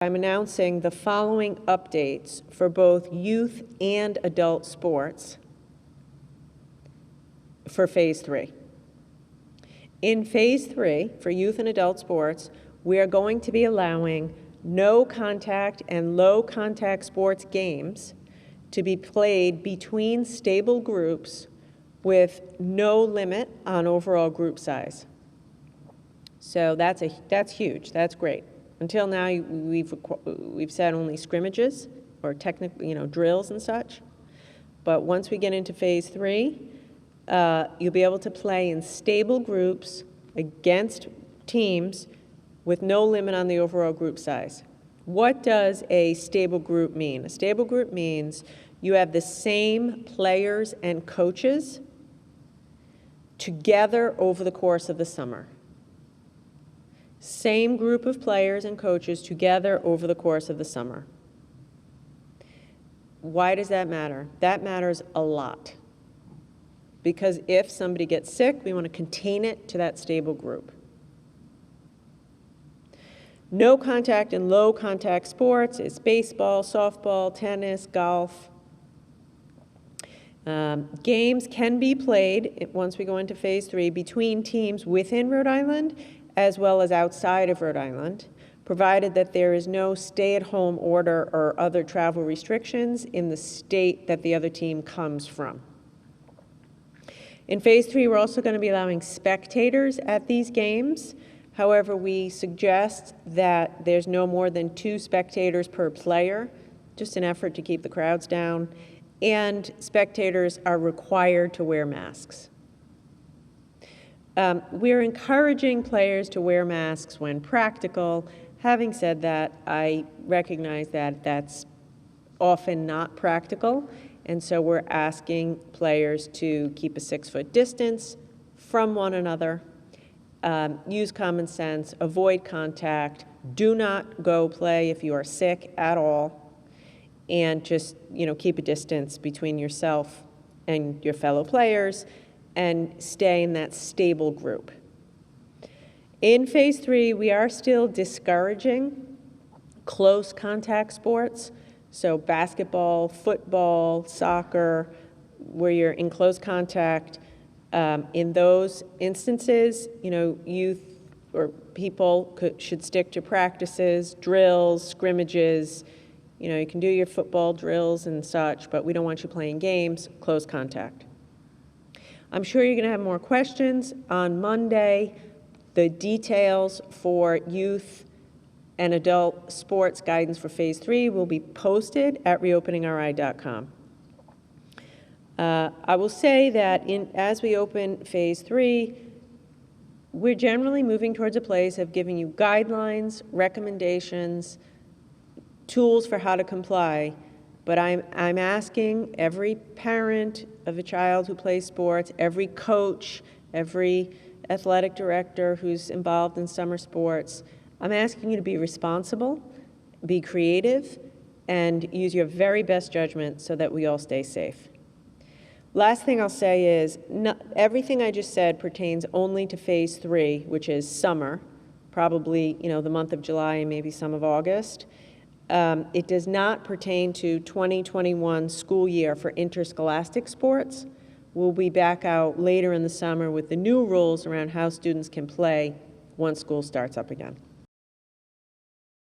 I'm announcing the following updates for both youth and adult sports for Phase 3. In Phase 3, for youth and adult sports, we are going to be allowing no contact and low contact sports games to be played between stable groups with no limit on overall group size. So that's huge. That's great. Until now, we've said only scrimmages or technical, drills and such. But once we get into Phase 3, you'll be able to play in stable groups against teams with no limit on the overall group size. What does a stable group mean? A stable group means you have the same players and coaches together over the course of the summer. Same group of players and coaches together over the course of the summer. Why does that matter? That matters a lot. Because if somebody gets sick, we want to contain it to that stable group. No contact and low contact sports is baseball, softball, tennis, golf. Games can be played, once we go into Phase 3, between teams within Rhode Island as well as outside of Rhode Island, provided that there is no stay-at-home order or other travel restrictions in the state that the other team comes from. In Phase 3, we're also going to be allowing spectators at these games. However, we suggest that there's no more than 2 spectators per player, just an effort to keep the crowds down, and spectators are required to wear masks. We're encouraging players to wear masks when practical. Having said that, I recognize that that's often not practical, and so we're asking players to keep a 6-foot distance from one another, use common sense, avoid contact, do not go play if you are sick at all, and just keep a distance between yourself and your fellow players, and stay in that stable group. In Phase 3, we are still discouraging close contact sports, so basketball, football, soccer, where you're in close contact. In those instances, youth or people should stick to practices, drills, scrimmages. You can do your football drills and such, but we don't want you playing games, close contact. I'm sure you're going to have more questions. On Monday, the details for youth and adult sports guidance for Phase 3 will be posted at reopeningri.com. I will say that as we open Phase 3, we're generally moving towards a place of giving you guidelines, recommendations, tools for how to comply. But I'm asking every parent of a child who plays sports, every coach, every athletic director who's involved in summer sports, I'm asking you to be responsible, be creative, and use your very best judgment so that we all stay safe. Last thing I'll say is, everything I just said pertains only to Phase 3, which is summer, probably the month of July and maybe some of August. It does not pertain to 2021 school year for interscholastic sports. We'll be back out later in the summer with the new rules around how students can play once school starts up again.